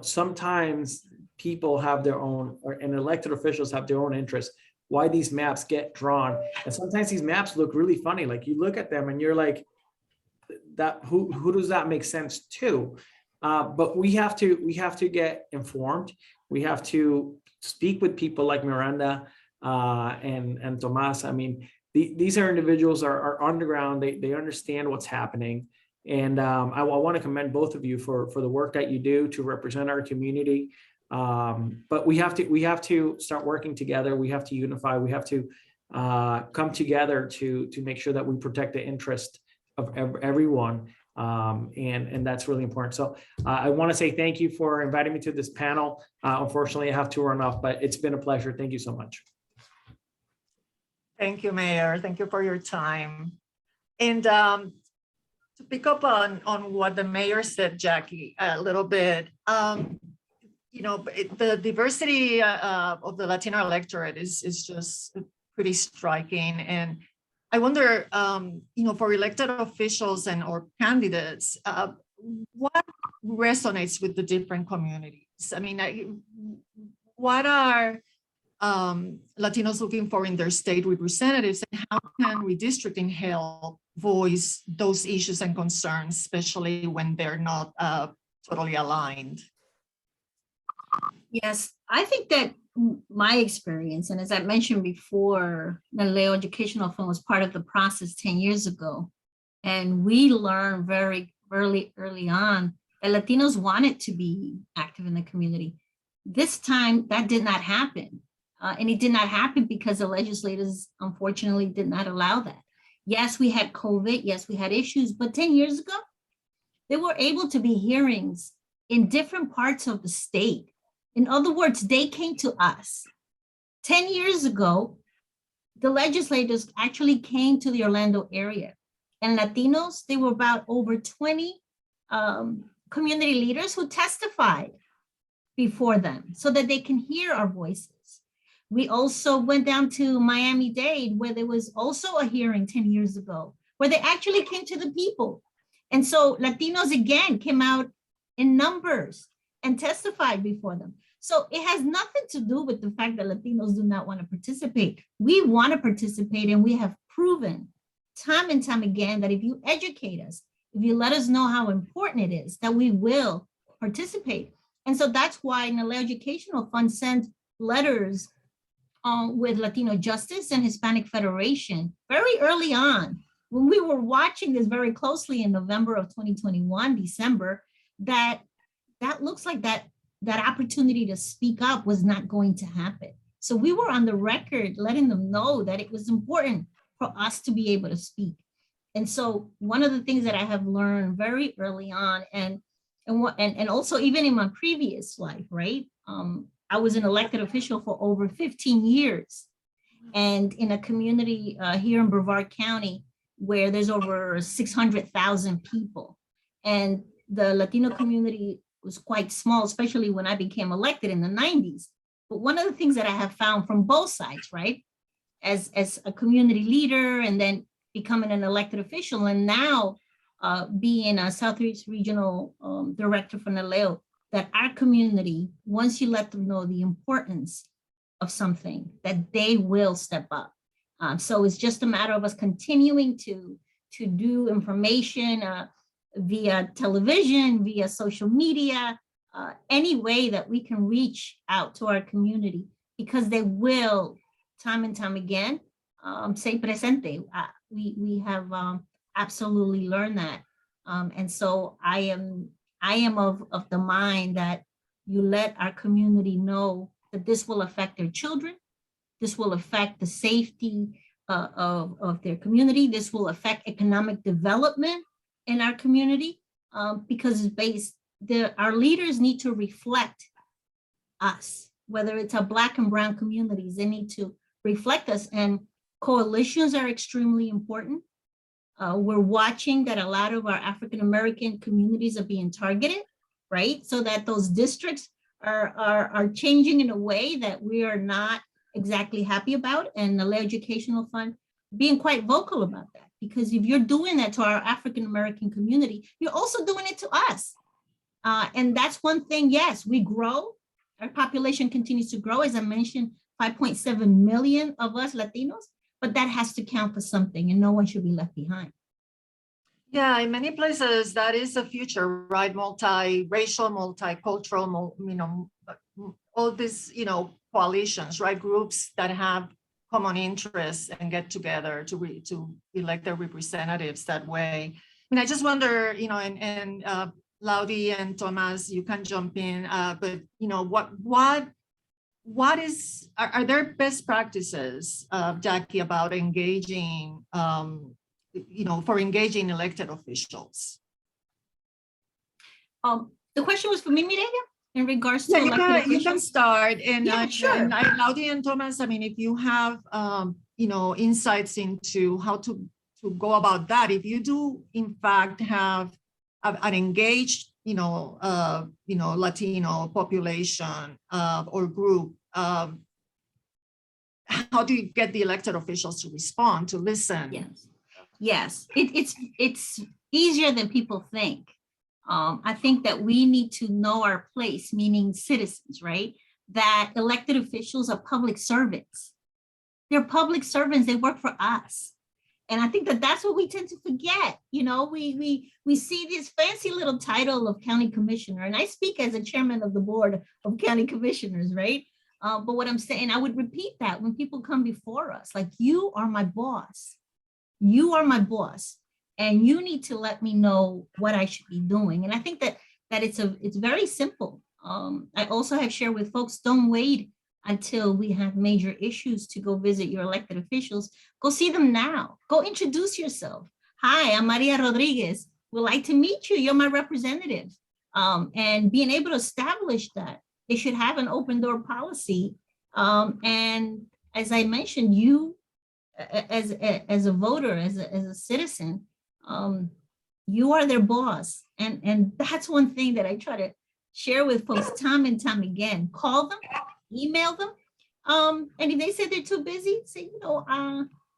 Speaker 2: sometimes people have their own, and elected officials have their own interests, why these maps get drawn. And sometimes these maps look really funny. Like, you look at them and you're like, who does that make sense to? But we have to get informed. We have to speak with people like Miranda, and Tomas. I mean, these are individuals are underground. They understand what's happening, and I want to commend both of you for the work that you do to represent our community. But we have to start working together. We have to unify. We have to come together to make sure that we protect the interest of everyone. And that's really important. So I want to say thank you for inviting me to this panel. Unfortunately, I have to run off, but it's been a pleasure. Thank you so much.
Speaker 1: Thank you, Mayor. Thank you for your time. And to pick up on what the mayor said, Jackie, a little bit, the diversity of the Latino electorate is just pretty striking. And I wonder, for elected officials or candidates, what resonates with the different communities? I mean, what are Latinos looking for in their state representatives, and how can redistricting help voice those issues and concerns, especially when they're not totally aligned?
Speaker 6: Yes, I think that my experience, and as I mentioned before, the NALEO Educational Fund was part of the process 10 years ago. And we learned very early on that Latinos wanted to be active in the community. This time, that did not happen. And it did not happen because the legislators unfortunately did not allow that. Yes, we had COVID. Yes, we had issues, but 10 years ago, there were able to be hearings in different parts of the state. In other words, they came to us. 10 years ago, the legislators actually came to the Orlando area, and Latinos, there were about over 20 community leaders who testified before them so that they can hear our voices. We also went down to Miami-Dade, where there was also a hearing 10 years ago, where they actually came to the people. And so Latinos again came out in numbers and testified before them. So it has nothing to do with the fact that Latinos do not want to participate. We want to participate, and we have proven time and time again that if you educate us, if you let us know how important it is, that we will participate. And so that's why NALEO Educational Fund sent letters with Latino Justice and Hispanic Federation very early on, when we were watching this very closely in November of 2021, December, that looks like that opportunity to speak up was not going to happen. So we were on the record letting them know that it was important for us to be able to speak. And so one of the things that I have learned very early on, and also even in my previous life, right? I was an elected official for over 15 years. And in a community here in Brevard County, where there's over 600,000 people. And the Latino community was quite small, especially when I became elected in the 90s. But one of the things that I have found from both sides, right? As a community leader, and then becoming an elected official, and now being a Southeast Regional Director for NALEO, that our community, once you let them know the importance of something, that they will step up. So it's just a matter of us continuing to do information via television, via social media, any way that we can reach out to our community, because they will, time and time again, say presente. We have absolutely learned that. And so I am of the mind that you let our community know that this will affect their children. This will affect the safety of their community. This will affect economic development in our community, because our leaders need to reflect us, whether it's our Black and Brown communities, they need to reflect us, and coalitions are extremely important. We're watching that a lot of our African-American communities are being targeted, right? So that those districts are changing in a way that we are not exactly happy about, and the NALEO Educational Fund being quite vocal about that, because if you're doing that to our African-American community, you're also doing it to us. And that's one thing, yes, we grow, our population continues to grow. As I mentioned, 5.7 million of us Latinos, but that has to count for something, and no one should be left behind.
Speaker 1: Yeah, in many places, that is the future, right? Multi-racial, multicultural, all these, coalitions, right? Groups that have common interests and get together to elect their representatives that way. I just wonder, and Laudi and Thomas, you can jump in, but are there best practices, Jackie, about engaging, for engaging elected officials?
Speaker 6: The question was for me, Mireya, in regards to
Speaker 1: you can start, and
Speaker 6: sure.
Speaker 1: And Laudi and Thomas, if you have insights into how to go about that, if you do in fact have an engaged Latino population or group, how do you get the elected officials to respond, to listen?
Speaker 6: Yes, it's easier than people think. I think that we need to know our place, meaning citizens, right? That elected officials are public servants. They're public servants, they work for us. And I think that that's what we tend to forget. We see this fancy little title of county commissioner, and I speak as a chairman of the board of county commissioners, right? But what I'm saying, I would repeat that when people come before us, like, you are my boss. You are my boss, and you need to let me know what I should be doing. And I think that it's very simple. I also have shared with folks, don't wait until we have major issues to go visit your elected officials. Go see them now. Go introduce yourself. Hi, I'm Maria Rodriguez. Would like to meet you. You're my representative. And being able to establish that, they should have an open door policy. And as I mentioned, you as a voter, as a citizen, you are their boss. And that's one thing that I try to share with folks time and time again. Call them, email them. And if they say they're too busy, say,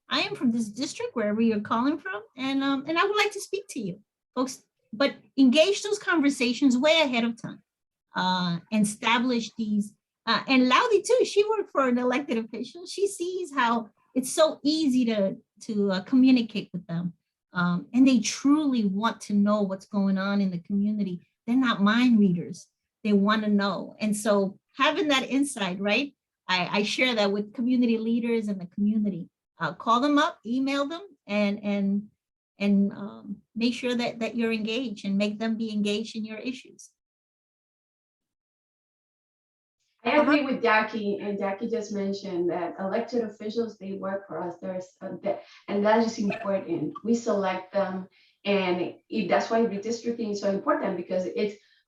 Speaker 6: I am from this district, wherever you're calling from, and I would like to speak to you, folks. But engage those conversations way ahead of time, and establish these. And Laudi too, she worked for an elected official. She sees how it's so easy to communicate with them. And they truly want to know what's going on in the community. They're not mind readers. They want to know. And so having that insight, right? I share that with community leaders and the community. Call them up, email them, and make sure that you're engaged and make them be engaged in your issues.
Speaker 5: I agree with Jackie, and Jackie just mentioned that elected officials, they work for us. And that is important. We select them, and that's why redistricting is so important, because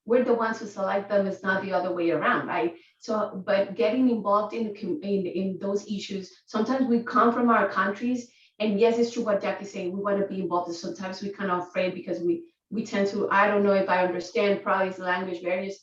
Speaker 5: we're the ones who select them. It's not the other way around, right? So, but getting involved in those issues, sometimes we come from our countries, and yes, it's true what Jackie's saying. We want to be involved, and sometimes we kind of afraid because we tend to, I don't know if I understand, probably it's language barriers.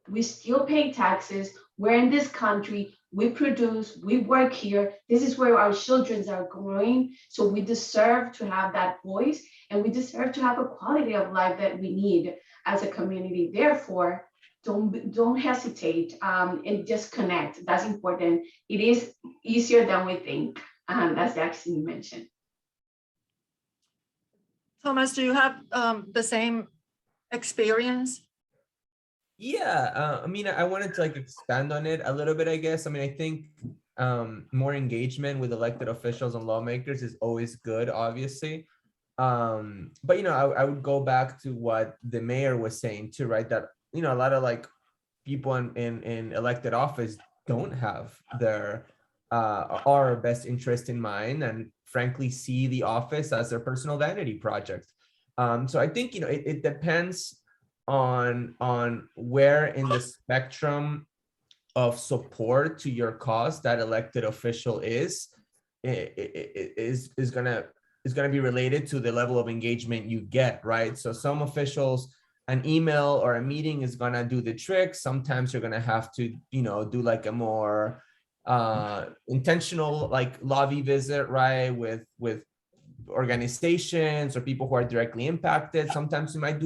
Speaker 5: We still pay taxes. We're in this country, we produce, we work here. This is where our children are growing. So we deserve to have that voice, and we deserve to have a quality of life that we need as a community. Therefore, don't hesitate, and just connect. That's important. It is easier than we think, as Jackson mentioned.
Speaker 1: Thomas, do you have the same experience?
Speaker 4: Yeah, I mean, I wanted to expand on it a little bit, I guess. I mean, I think more engagement with elected officials and lawmakers is always good, obviously. But, I would go back to what the mayor was saying too, right? That, a lot of people in elected office don't have our best interest in mind, and frankly see the office as their personal vanity project. So I think, it depends on where in the spectrum of support to your cause that elected official is gonna be related to the level of engagement you get, right? So some officials, an email or a meeting is gonna do the trick. Sometimes you're gonna have to, do a more intentional lobby visit, right? With organizations or people who are directly impacted. Sometimes you might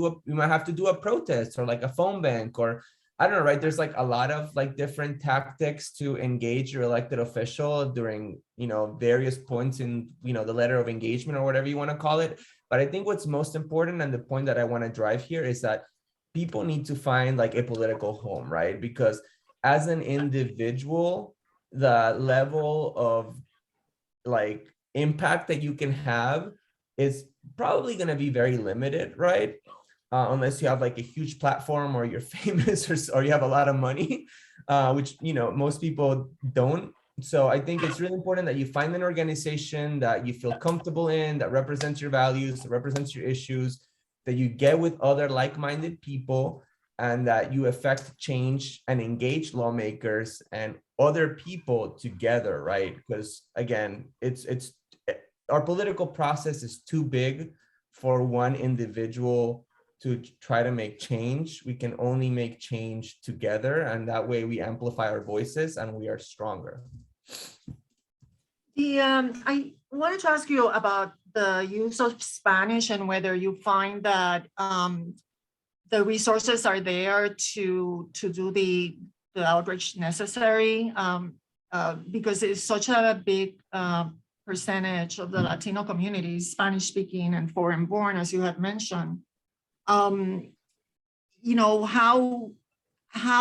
Speaker 4: have to do a protest or a phone bank, or I don't know, right? There's a lot of different tactics to engage your elected official during, various points in, the letter of engagement or whatever you want to call it. But I think what's most important, and the point that I want to drive here, is that people need to find a political home, right? Because as an individual, the level of impact that you can have is probably going to be very limited, right? Unless you have a huge platform, or you're famous, or you have a lot of money, which most people don't. So I think it's really important that you find an organization that you feel comfortable in, that represents your values, that represents your issues, that you get with other like-minded people, and that you affect change and engage lawmakers and other people together, right? Because again, our political process is too big for one individual to try to make change. We can only make change together, and that way we amplify our voices and we are stronger.
Speaker 1: I wanted to ask you about the use of Spanish, and whether you find that the resources are there to do the outreach necessary, because it's such a big percentage of the Latino community, Spanish speaking and foreign born, as you had mentioned. How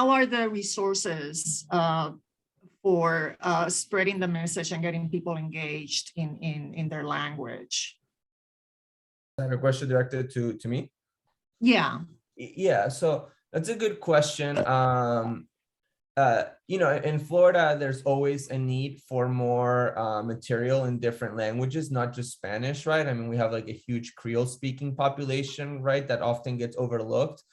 Speaker 1: are the resources for spreading the message and getting people engaged in their language?
Speaker 4: Is that a question directed to me?
Speaker 1: Yeah.
Speaker 4: Yeah, so that's a good question. you know, in Florida, there's always a need for more material in different languages, not just Spanish, right? I mean, we have like a huge Creole speaking population, right? That often gets overlooked.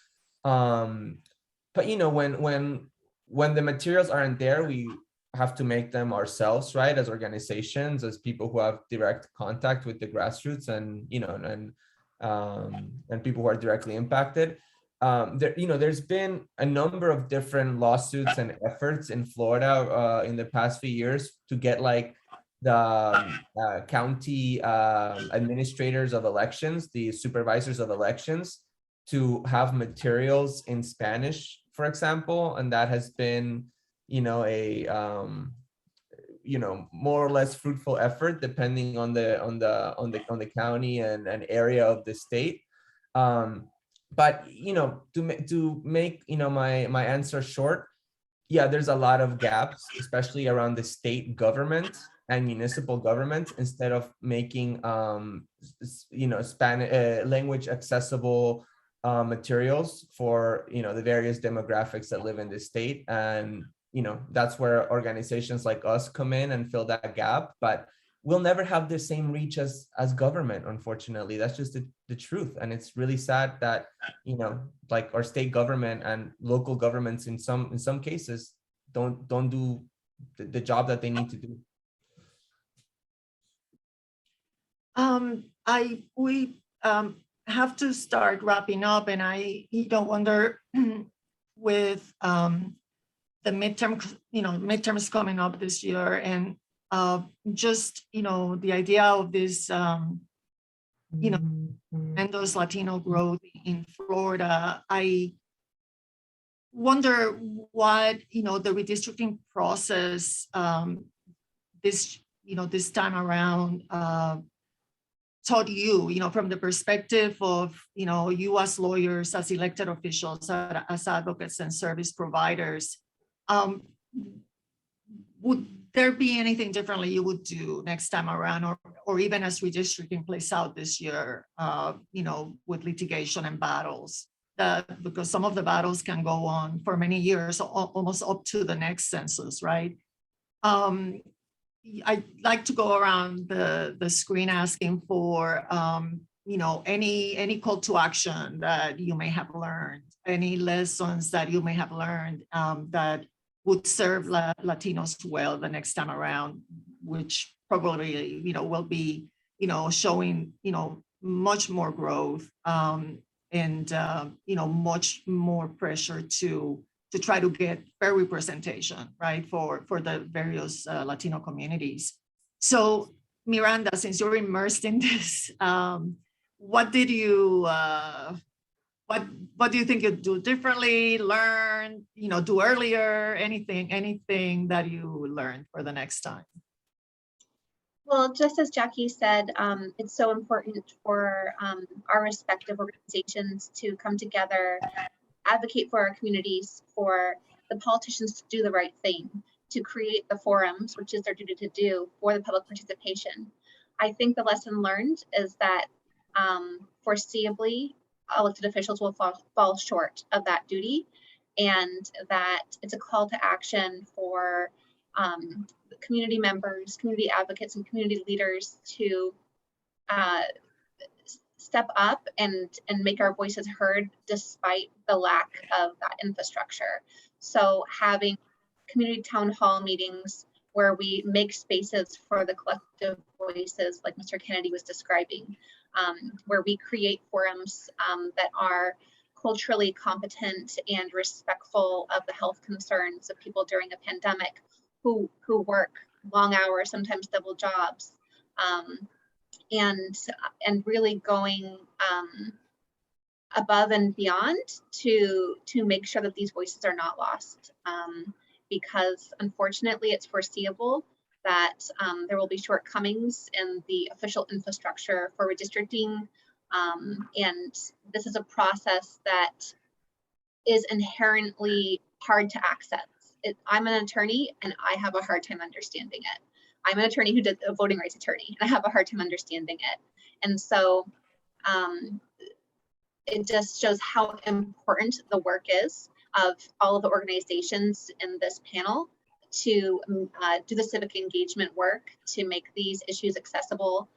Speaker 4: But you know, when the materials aren't there, we have to make them ourselves, right? As organizations, as people who have direct contact with the grassroots, and you know, and people who are directly impacted. There, you know, there's been a number of different lawsuits and efforts in Florida in the past few years to get like the county administrators of elections, the supervisors of elections, to have materials in Spanish, for example, and that has been, you know, a you know, more or less fruitful effort depending on the county and area of the state. But you know, to make you know my answer short, yeah, there's a lot of gaps, especially around the state government and municipal government, instead of making you know, Spanish language accessible materials for you know the various demographics that live in the state. And you know, that's where organizations like us come in and fill that gap. But we'll never have the same reach as government, unfortunately. That's just the truth. And it's really sad that, you know, like our state government and local governments in some cases don't do the job that they need to do.
Speaker 1: We have to start wrapping up, and I wonder with the midterms coming up this year, and just the idea of this tremendous Latino growth in Florida. I wonder what the redistricting process this time around taught you, from the perspective of you as lawyers, as elected officials, as advocates and service providers. Would there be anything differently you would do next time around, or even as redistricting plays out this year, with litigation and battles? Because some of the battles can go on for many years, almost up to the next census, right? I'd like to go around the screen asking for any call to action that you may have learned, any lessons that you may have learned that would serve Latinos well the next time around, which probably will be showing much more growth and much more pressure to try to get fair representation, right, for the various Latino communities. So Miranda, since you're immersed in this, what did you what do you think you'd do differently, learn, do earlier, anything that you learned for the next time?
Speaker 3: Well, just as Jackie said, it's so important for our respective organizations to come together, advocate for our communities, for the politicians to do the right thing, to create the forums, which is their duty to do, for the public participation. I think the lesson learned is that foreseeably, elected officials will fall short of that duty, and that it's a call to action for community members, community advocates, and community leaders to step up and make our voices heard despite the lack of that infrastructure. So having community town hall meetings where we make spaces for the collective voices, like Mr. Kennedy was describing, where we create forums that are culturally competent and respectful of the health concerns of people during a pandemic who work long hours, sometimes double jobs, and really going above and beyond to make sure that these voices are not lost, because unfortunately it's foreseeable that there will be shortcomings in the official infrastructure for redistricting, and this is a process that is inherently hard to access. I'm an attorney and I have a hard time understanding it. I'm an attorney who did a voting rights attorney, and I have a hard time understanding it. And so it just shows how important the work is. of all of the organizations in this panel to do the civic engagement work to make these issues accessible,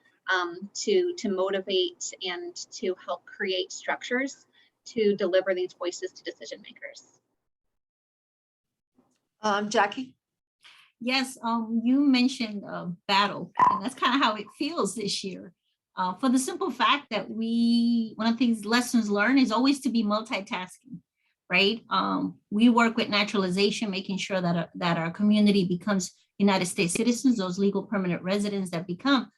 Speaker 3: to motivate and to help create structures to deliver these voices to decision makers.
Speaker 1: Jackie?
Speaker 6: Yes, you mentioned battle, and that's kind of how it feels this year. For the simple fact that one of the things lessons learned is always to be multitasking, right? We work with naturalization, making sure that our community becomes United States citizens, those legal permanent residents that become.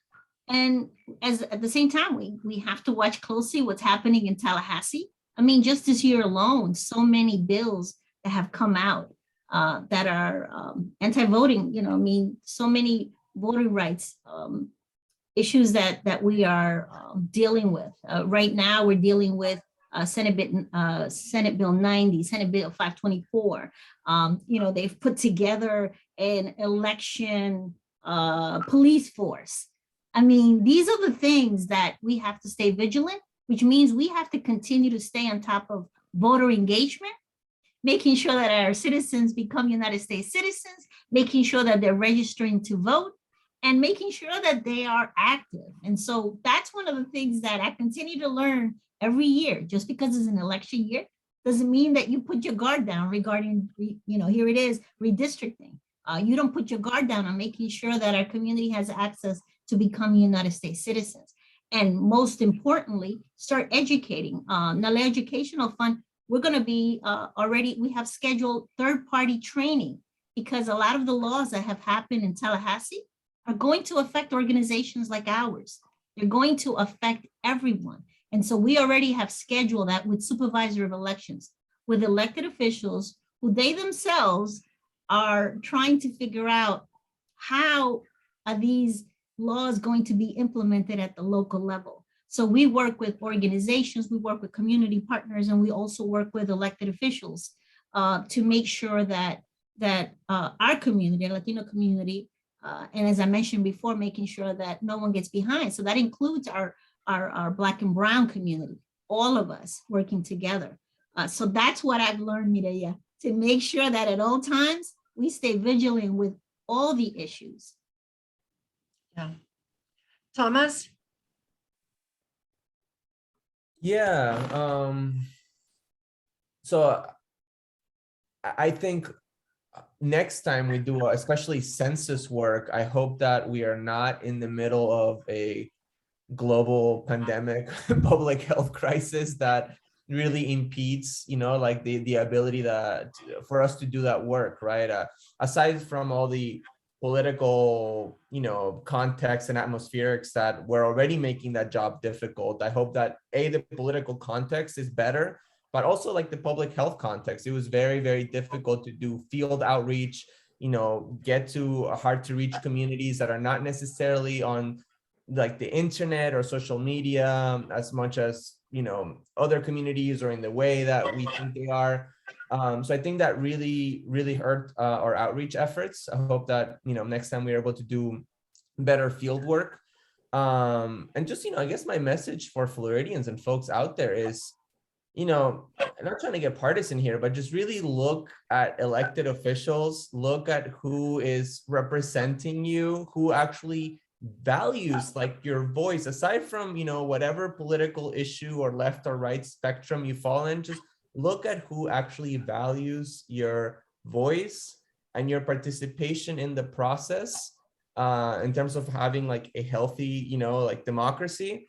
Speaker 6: And at the same time, we have to watch closely what's happening in Tallahassee. I mean, just this year alone, so many bills that have come out that are anti-voting, I mean, so many voting rights issues that we are dealing with. Right now, we're dealing with Senate Bill 90, Senate Bill 524. They've put together an election police force. I mean, these are the things that we have to stay vigilant, which means we have to continue to stay on top of voter engagement, making sure that our citizens become United States citizens, making sure that they're registering to vote, and making sure that they are active. And so that's one of the things that I continue to learn every year. Just because it's an election year doesn't mean that you put your guard down regarding, here it is, redistricting. You don't put your guard down on making sure that our community has access to become United States citizens. And most importantly, start educating. NALEO Educational Fund, we're going to be we have scheduled third-party training, because a lot of the laws that have happened in Tallahassee are going to affect organizations like ours. They're going to affect everyone. And so we already have scheduled that with supervisor of elections, with elected officials who they themselves are trying to figure out how are these laws going to be implemented at the local level. So we work with organizations, we work with community partners, and we also work with elected officials to make sure that our community, our Latino community, and as I mentioned before, making sure that no one gets behind. So that includes our Black and Brown community, all of us working together. So that's what I've learned, Mireya, to make sure that at all times we stay vigilant with all the issues.
Speaker 1: Yeah. Thomas?
Speaker 4: Yeah. So I think next time we do, especially census work, I hope that we are not in the middle of a global pandemic, public health crisis that really impedes, like the ability for us to do that work, right? Aside from all the political, context and atmospherics that we're already making that job difficult. I hope that the political context is better, but also like the public health context. It was very, very difficult to do field outreach, get to hard to reach communities that are not necessarily on like the internet or social media as much as, other communities or in the way that we think they are. So I think that really, really hurt our outreach efforts. I hope that, next time we're able to do better field work. And just, I guess my message for Floridians and folks out there is, I'm not trying to get partisan here, but just really look at elected officials, look at who is representing you, who actually values like your voice, aside from, whatever political issue or left or right spectrum you fall in. Just look at who actually values your voice and your participation in the process in terms of having like a healthy, like democracy.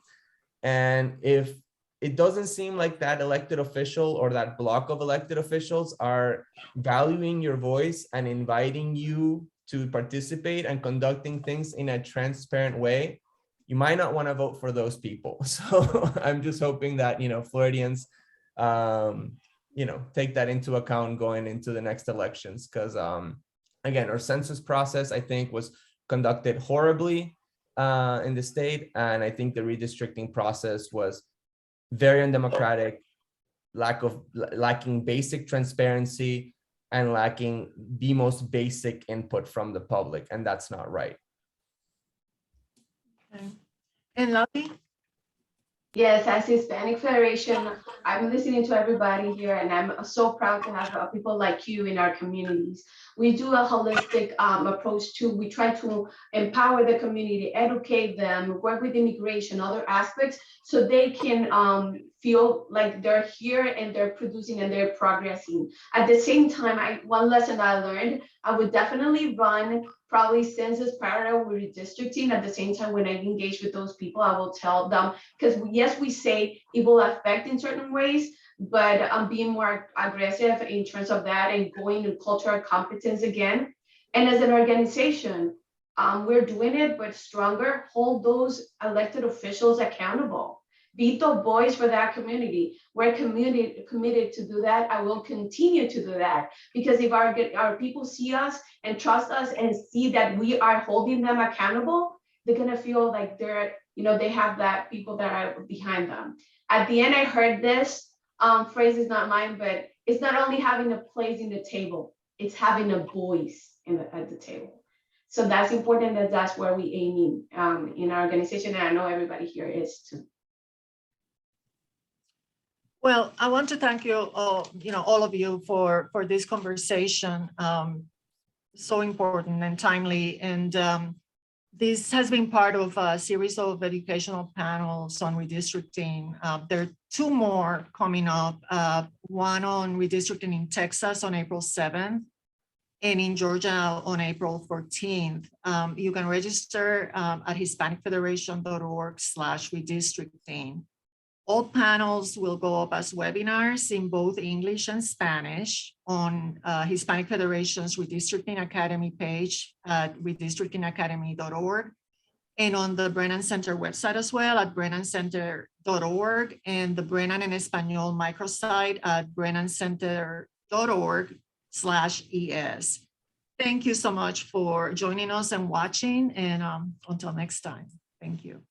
Speaker 4: And if it doesn't seem like that elected official or that block of elected officials are valuing your voice and inviting you to participate and conducting things in a transparent way, you might not want to vote for those people. So I'm just hoping that, Floridians, take that into account going into the next elections. Because again, our census process, I think, was conducted horribly in the state. And I think the redistricting process was very undemocratic, lacking basic transparency and lacking the most basic input from the public. And that's not right.
Speaker 1: Okay. And Laudi?
Speaker 5: Yes, as Hispanic Federation, I'm listening to everybody here, and I'm so proud to have people like you in our communities. We do a holistic approach to, we try to empower the community, educate them, work with immigration, other aspects, so they can feel like they're here and they're producing and they're progressing. At the same time, one lesson I learned, I would definitely run probably census parallel with redistricting. At the same time, when I engage with those people, I will tell them, because yes, we say it will affect in certain ways, but I'm being more aggressive in terms of that and going to cultural competence again. And as an organization, we're doing it, but stronger, hold those elected officials accountable. Be the voice for that community. We're committed to do that. I will continue to do that, because if our people see us and trust us and see that we are holding them accountable, they're gonna feel like they have that people that are behind them. At the end, I heard this phrase, is not mine, but it's not only having a place in the table, it's having a voice at the table. So that's important, that's where we aiming in our organization, and I know everybody here is too.
Speaker 1: Well, I want to thank you all, all of you for this conversation. So important and timely. And this has been part of a series of educational panels on redistricting. There are two more coming up, one on redistricting in Texas on April 7th, and in Georgia on April 14th. You can register at hispanicfederation.org/redistricting. All panels will go up as webinars in both English and Spanish on Hispanic Federation's Redistricting Academy page at redistrictingacademy.org, and on the Brennan Center website as well at brennancenter.org, and the Brennan en Español microsite at brennancenter.org/es. Thank you so much for joining us and watching, and until next time, thank you.